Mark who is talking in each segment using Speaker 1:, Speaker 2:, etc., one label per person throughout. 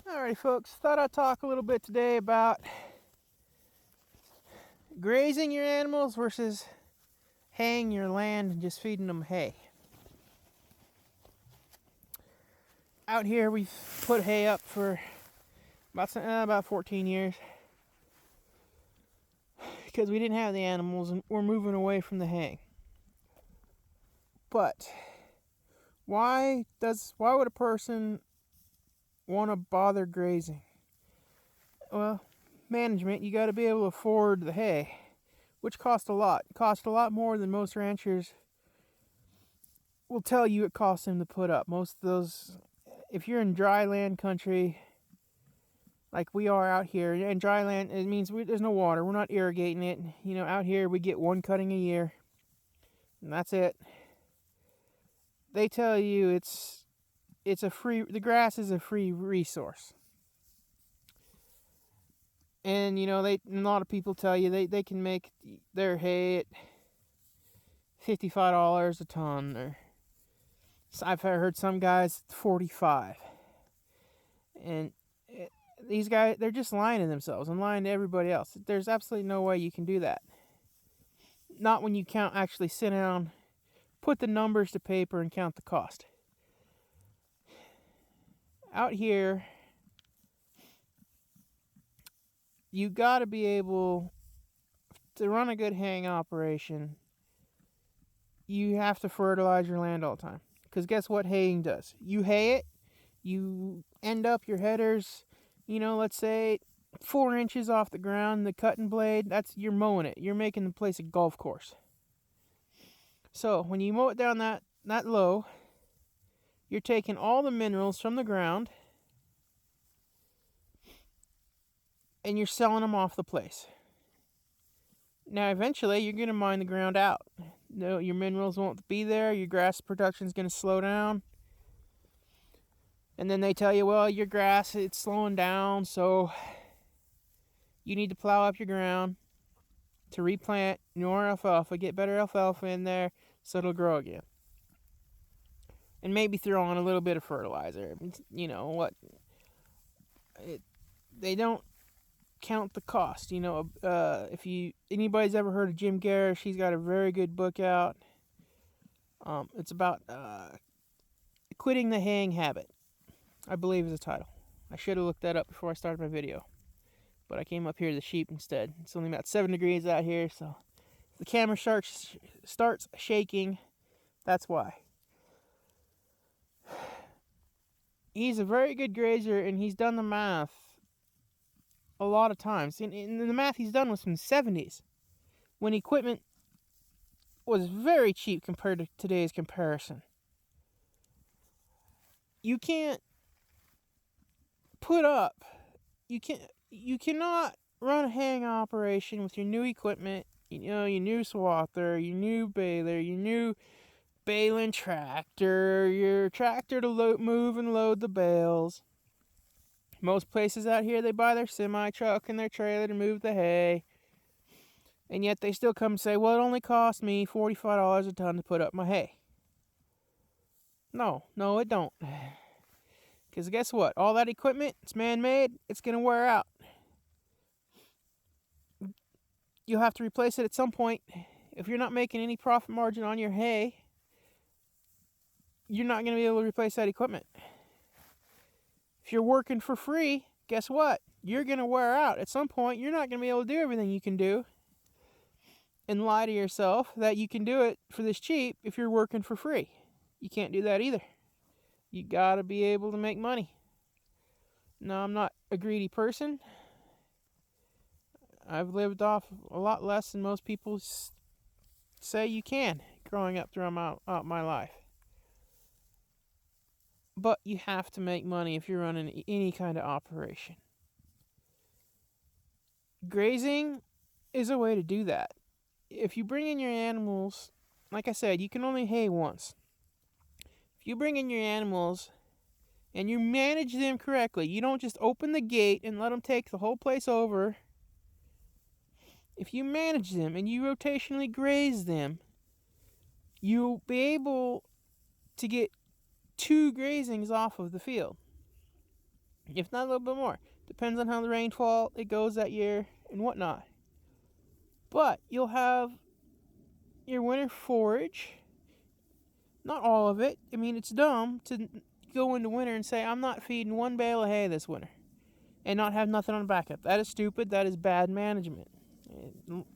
Speaker 1: Alrighty, folks. Thought I'd talk a little bit today about grazing your animals versus haying your land and just feeding them hay. Out here, we've put hay up for about 14 years because we didn't have the animals and we're moving away from the hay. But why would a person want to bother grazing? Well, management, you got to be able to afford the hay, which costs a lot. It costs a lot more than most ranchers will tell you it costs them to put up. Most of those, if you're in dry land country, like we are out here, and dry land, it means there's no water. We're not irrigating it. You know, out here we get one cutting a year, and that's it. They tell you the grass is a free resource. And you know, a lot of people tell you they can make their hay at $55 a ton, or I've heard some guys 45. And these guys, they're just lying to themselves and lying to everybody else. There's absolutely no way you can do that. Not when you actually sit down, put the numbers to paper, and count the cost. Out here, you got to be able to run a good haying operation. You have to fertilize your land all the time. Because guess what haying does? You hay it, you end up your headers, let's say 4 inches off the ground, the cutting blade, you're mowing it. You're making the place a golf course. So when you mow it down that low, you're taking all the minerals from the ground and you're selling them off the place. Now eventually you're going to mine the ground out. No, your minerals won't be there, your grass production is going to slow down. And then they tell you, well, your grass, it's slowing down, so you need to plow up your ground to replant more alfalfa, get better alfalfa in there so it'll grow again. And maybe throw on a little bit of fertilizer. You know what? They don't count the cost. If anybody's ever heard of Jim Garish, he's got a very good book out. It's about quitting the haying habit, I believe is the title. I should have looked that up before I started my video, but I came up here to the sheep instead. It's only about 7 degrees out here, so if the camera starts shaking, that's why. He's a very good grazer, and he's done the math a lot of times. And the math he's done was from the 70s, when equipment was very cheap compared to today's comparison. You can't put up, you cannot run a haying operation with your new equipment, your new swather, your new baler, your new baling tractor, your tractor to move and load the bales. Most places out here, they buy their semi-truck and their trailer to move the hay. And yet they still come and say, well, it only cost me $45 a ton to put up my hay. No, it don't. Because guess what? All that equipment, it's man-made, it's going to wear out. You'll have to replace it at some point. If you're not making any profit margin on your hay, you're not going to be able to replace that equipment. If you're working for free, guess what? You're going to wear out. At some point, you're not going to be able to do everything you can do and lie to yourself that you can do it for this cheap if you're working for free. You can't do that either. You got to be able to make money. No, I'm not a greedy person. I've lived off a lot less than most people say you can growing up throughout my life. But you have to make money if you're running any kind of operation. Grazing is a way to do that. If you bring in your animals, like I said, you can only hay once. If you bring in your animals and you manage them correctly, you don't just open the gate and let them take the whole place over. If you manage them and you rotationally graze them, you'll be able to get 2 grazings off of the field. if not a little bit more. Depends on how the rainfall it goes that year and whatnot. But you'll have your winter forage. Not all of it. I mean, it's dumb to go into winter and say, I'm not feeding one bale of hay this winter and not have nothing on backup. That is stupid. That is bad management.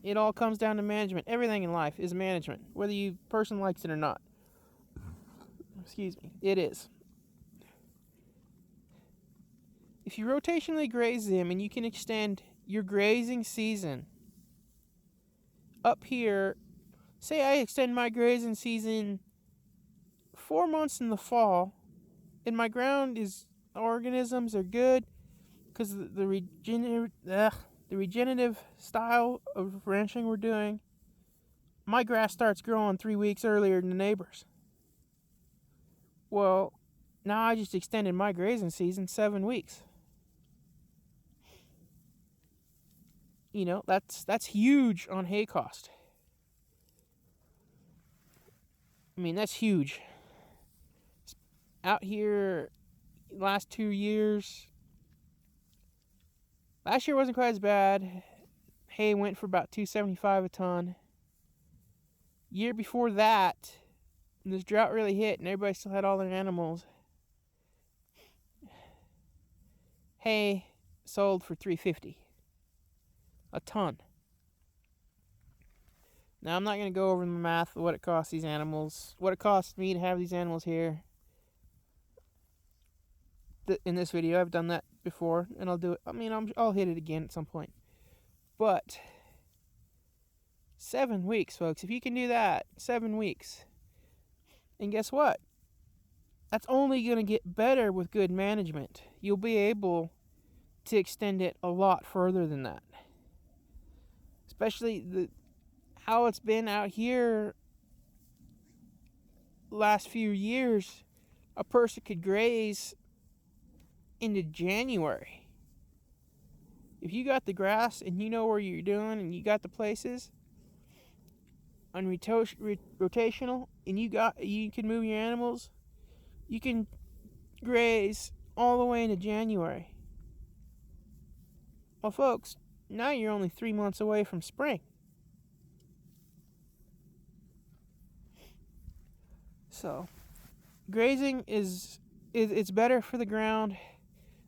Speaker 1: It all comes down to management. Everything in life is management, whether you person likes it or not. Excuse me. It is. If you rotationally graze them and you can extend your grazing season up here, say I extend my grazing season 4 months in the fall, and my ground organisms are good because the regenerative style of ranching we're doing, my grass starts growing 3 weeks earlier than the neighbors. Well, now I just extended my grazing season 7 weeks. You know, that's huge on hay cost. I mean, that's huge. Out here, last 2 years, last year wasn't quite as bad. Hay went for about $2.75 a ton. Year before that, this drought really hit and everybody still had all their animals. Hay sold for $3.50 a ton. Now I'm not going to go over the math of what it costs these animals, what it costs me to have these animals here. In this video, I've done that before, and I'll do it. I mean, I'll hit it again at some point. But 7 weeks, folks. If you can do that, 7 weeks. And guess what? That's only going to get better with good management. You'll be able to extend it a lot further than that. Especially how it's been out here last few years. A person could graze into January. If you got the grass and you know where you're doing and you got the places on rotational and you can move your animals, you can graze all the way into January. Well, folks, now you're only 3 months away from spring. So, grazing it's better for the ground.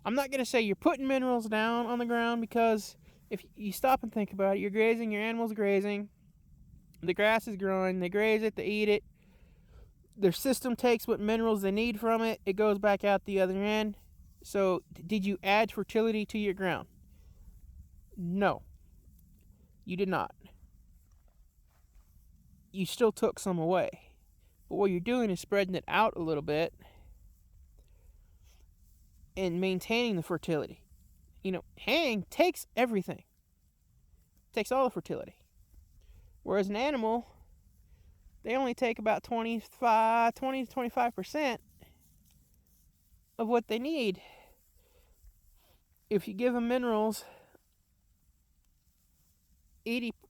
Speaker 1: I'm not going to say you're putting minerals down on the ground, because if you stop and think about it, you're grazing, your animal's grazing, the grass is growing, they graze it, they eat it, their system takes what minerals they need from it, it goes back out the other end. So, did you add fertility to your ground? No, you did not. You still took some away. But what you're doing is spreading it out a little bit and maintaining the fertility. You know, haying takes everything. It takes all the fertility. Whereas an animal, they only take about 20 to 25% of what they need. If you give them minerals, it's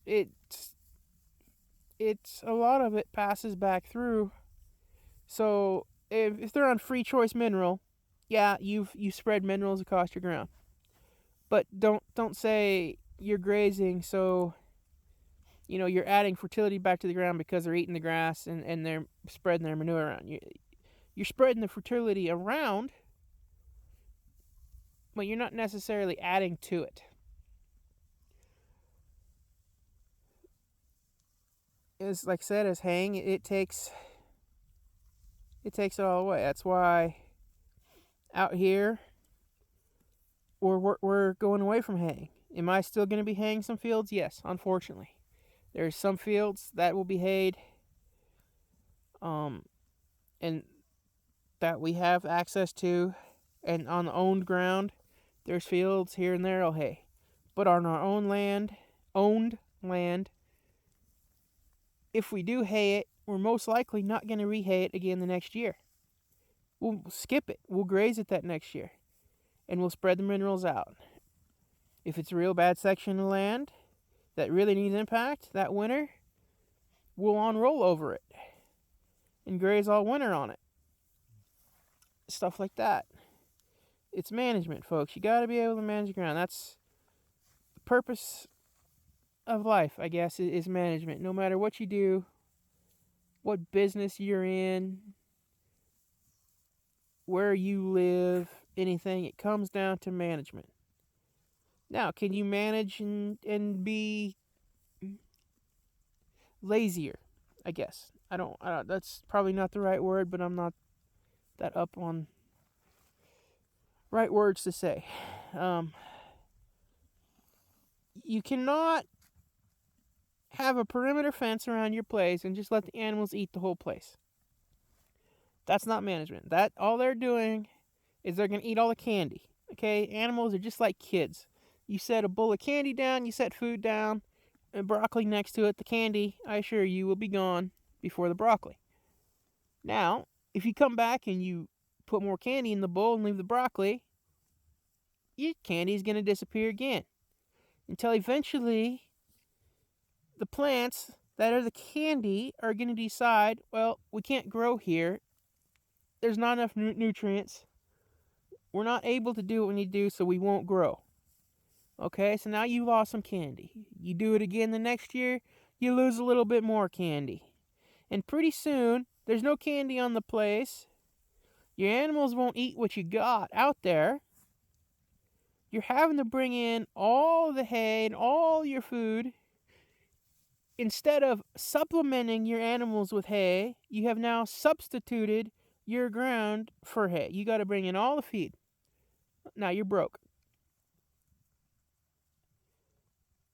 Speaker 1: a lot of it passes back through. So if they're on free choice mineral, yeah, you've spread minerals across your ground. But don't say you're grazing, so you're adding fertility back to the ground because they're eating the grass and they're spreading their manure around. You're spreading the fertility around, but you're not necessarily adding to it. It's like I said, as haying, it takes it all away. That's why out here we're going away from haying. Am I still going to be haying some fields? Yes, unfortunately. There's some fields that will be hayed, and that we have access to, and on the owned ground, there's fields here and there, hay. But on our owned land, if we do hay it, we're most likely not going to rehay it again the next year. We'll skip it. We'll graze it that next year, and we'll spread the minerals out. If it's a real bad section of land that really needs impact that winter, we'll on-roll over it and graze all winter on it. Stuff like that It's management, folks. You got to be able to manage your ground. That's the purpose of life, I guess, is management. No matter what you do, what business you're in, where you live, anything, it comes down to management. Now, can you manage and be lazier? I guess. I don't. That's probably not the right word, but I'm not that up on right words to say. You cannot have a perimeter fence around your place and just let the animals eat the whole place. That's not management. That all they're doing is they're going to eat all the candy. Okay? Animals are just like kids. You set a bowl of candy down, you set food down, and broccoli next to it. The candy, I assure you, will be gone before the broccoli. Now, if you come back and you put more candy in the bowl and leave the broccoli, your candy is going to disappear again. Until eventually, the plants that are the candy are going to decide, well, we can't grow here. There's not enough nutrients. We're not able to do what we need to do, so we won't grow. Okay, so now you lost some candy. You do it again the next year, you lose a little bit more candy. And pretty soon, there's no candy on the place. Your animals won't eat what you got out there. You're having to bring in all the hay and all your food. Instead of supplementing your animals with hay, you have now substituted your ground for hay. You got to bring in all the feed. Now you're broke.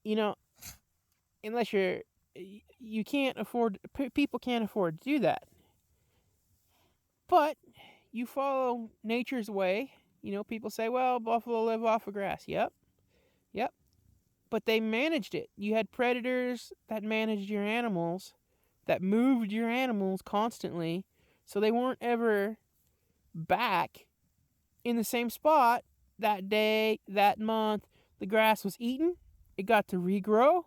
Speaker 1: You know, unless you can't afford, people can't afford to do that. But you follow nature's way. You know, people say, well, buffalo live off of grass. Yep. But they managed it. You had predators that managed your animals, that moved your animals constantly, so they weren't ever back in the same spot that day, that month. The grass was eaten. It got to regrow.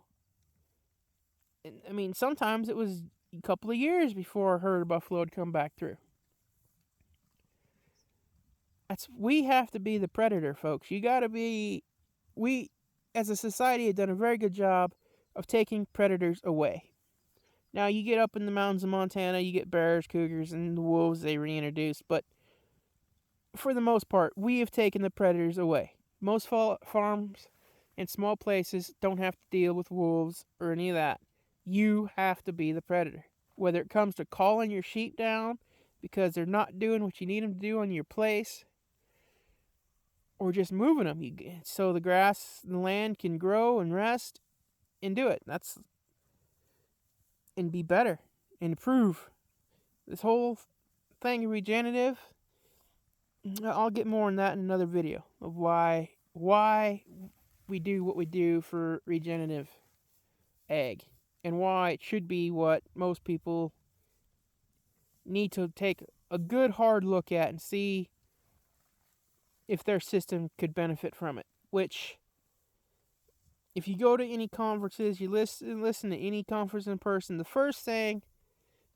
Speaker 1: I mean, sometimes it was a couple of years before a herd of buffalo would come back through. We have to be the predator, folks. You got to be. We, as a society, have done a very good job of taking predators away. Now, you get up in the mountains of Montana, you get bears, cougars, and the wolves they reintroduced, but for the most part, we have taken the predators away. Most farms and small places don't have to deal with wolves or any of that. You have to be the predator. Whether it comes to calling your sheep down because they're not doing what you need them to do on your place, or just moving them so the grass and the land can grow and rest and do it. And be better and improve. This whole thing of regenerative, I'll get more on that in another video of why we do what we do for regenerative ag and why it should be what most people need to take a good hard look at and see if their system could benefit from it. Which, if you go to any conferences, you listen to any conference in person, the first thing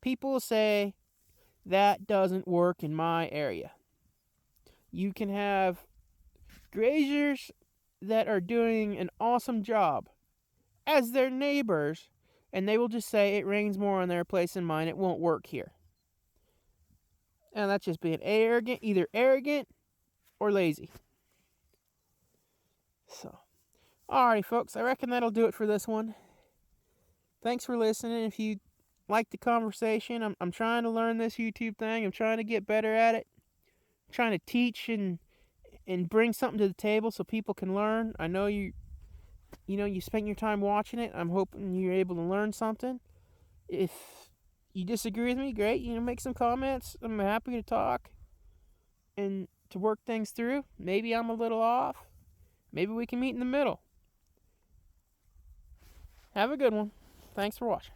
Speaker 1: people say, that doesn't work in my area. You can have graziers that are doing an awesome job as their neighbors, and they will just say it rains more on their place than mine, it won't work here. And that's just being either arrogant or lazy. So, alrighty, folks, I reckon that'll do it for this one. Thanks for listening. If you like the conversation, I'm trying to learn this YouTube thing. I'm trying to get better at it. I'm trying to teach and bring something to the table so people can learn. I know you spent your time watching it. I'm hoping you're able to learn something. If you disagree with me, great. Make some comments. I'm happy to talk and to work things through. Maybe I'm a little off. Maybe we can meet in the middle. Have a good one. Thanks for watching.